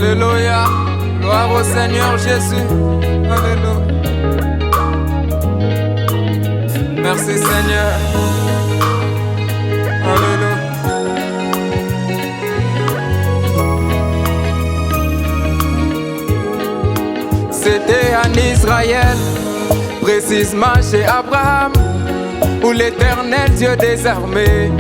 Alléluia. Gloire au Seigneur Jésus. Alléluia. Merci Seigneur. Alléluia. C'était en Israël, précisément chez Abraham, où l'Éternel Dieu des armées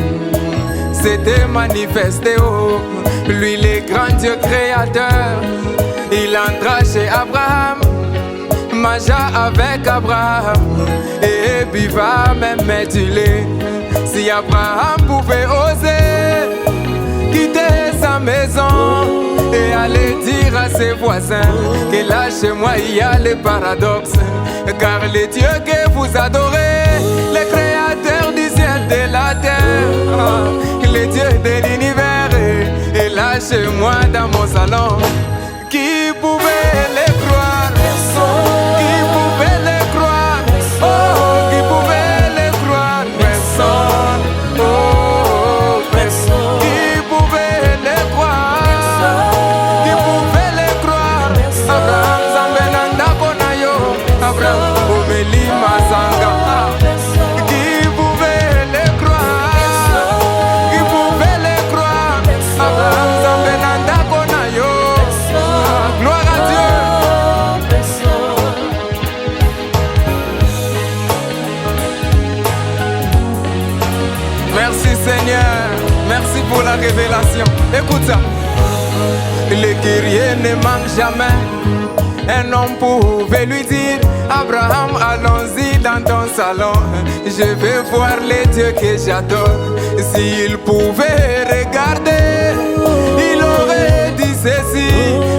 s'était manifesté. Oh, lui le grand Dieu créateur. Il entra chez Abraham, mangea avec Abraham et buva même du lait. Si Abraham pouvait oser quitter sa maison et aller dire à ses voisins que là chez moi il y a le paradoxe, car le Dieu que vous adorez, le créateur du ciel et de la terre, le Dieu de l'univers est là chez moi dans mon salon. Qui pouvait le croire? Qui pouvait le croire? Oh, qui pouvait le croire? Personne. Oh, personne. Qui pouvait le croire? Qui pouvait le croire? Abraham Zambenanda Konayo, Abraham Omeli Mazanga. Qui pouvait le croire? Qui pouvait le croire? Abraham Zambenanda Konayo. Gloire à Dieu. Merci Seigneur, merci pour la révélation. Écoute ça. Le guerrier ne manque jamais. Un homme pouvait lui dire: Abraham, allons-y dans ton salon. Je vais voir les dieux que j'adore. S'il pouvait regarder, il aurait dit ceci: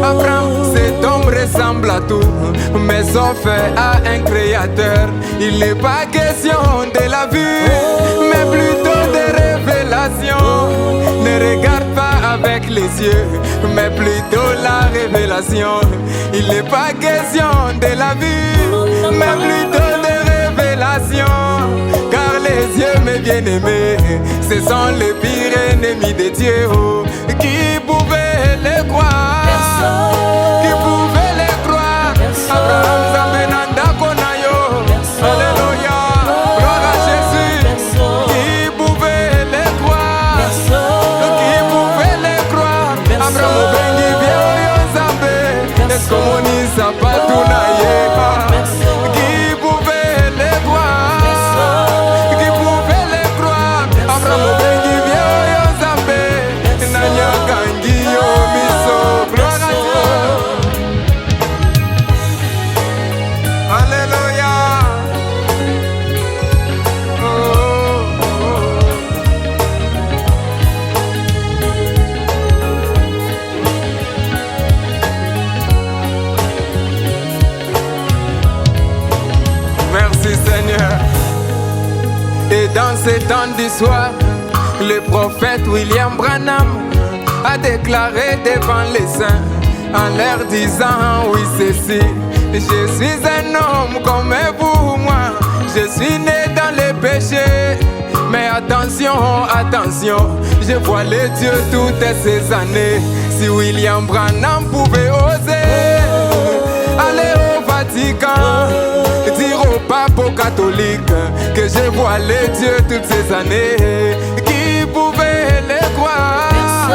Abraham, cet homme ressemble à tout, mais sauf à un créateur. Il n'est pas question de la vue, mais plutôt de révélation. Ne regarde pas avec les yeux, mais plutôt la révélation. Il n'est pas question de la vue, mais plutôt de révélation. Car les yeux, mes bien-aimés, ce sont les pires ennemis de Dieu. Oh, qui pouvait le croire? Qui pouvait le croire? Abraham Zambenanda Konayo. Alléluia. Gloire à Jésus. Qui pouvait le croire? Qui pouvait le croire? Abraham Obengi Vieoyo Zambe. Est-ce qu'on y sapatuna yeka? Qui pouvait le croire? Qui pouvait le croire? Abraham Obengi Vieoyo Zambe. Nanya Gangi yo miso. Gloire à Dieu. Alléluia. Oh, oh, oh. Merci Seigneur. Et dans ces temps du soir, le prophète William Branham a déclaré devant les saints en leur disant: oui ceci, je suis un homme comme vous, moi, je suis né dans le péché. Mais attention, attention, je vois les dieux toutes ces années. Si William Branham pouvait oser aller au Vatican, dire au pape catholique que je vois les dieux toutes ces années, qui pouvait les croire?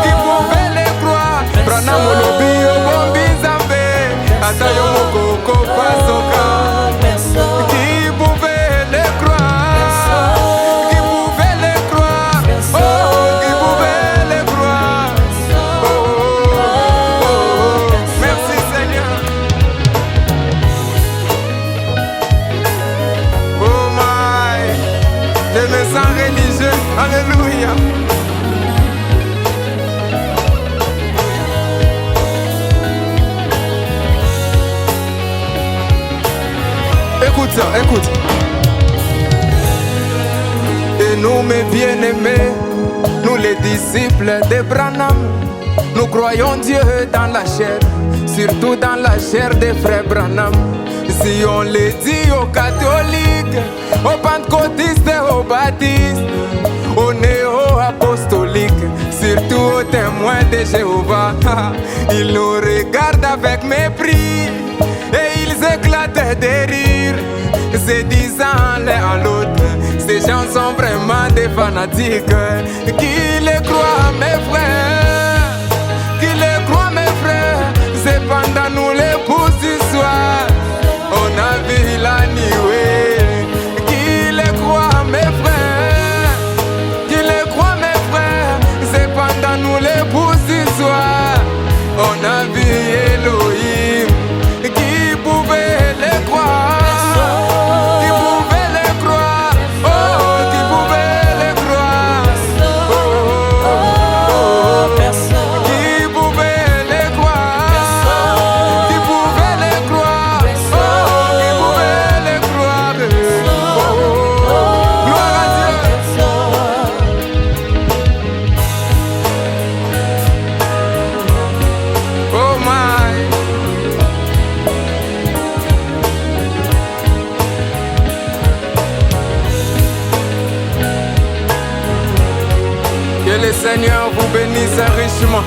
Qui pouvait les croire? Branham Olobi Obombi Zambe, Atayo Mokoko Pasoka. Qui pouvait les croire? Qui pouvait les croire? Oh, qui pouvait les croire? Oh, oh, oh, oh. Merci Seigneur. Oh my, je me sens religieux. Alléluia. Écoute ça, écoute. Et nous, mes bien-aimés, nous les disciples de Branham, nous croyons Dieu dans la chair, surtout dans la chair des frères Branham. Si on le dit aux catholiques, aux pentecôtistes et aux baptistes, aux néo-apostoliques, surtout aux témoins de Jéhovah. Ils nous regardent avec mépris et ils éclatent de rire, se disant l'un à l'autre, ces gens sont vraiment des fanatiques. Qui les croit, mes frères? Qui les croit, mes frères? C'est pendant nous les pouces du soir, on a vu la nuée. Qui les croit, mes frères? Qui les croit, mes frères? C'est pendant nous les pouces du soir, on a vu Elohim. Qui pouvait les croire? Qui pouvait les croire? Oh, qui pouvait les croire? Oh, oh, oh, oh. Qui pouvait les croire? Qui pouvait les croire? Oh, qui pouvait les croire? Oh, oh, oh. Gloire à Dieu. Oh my. Que le Seigneur vous bénisse richement.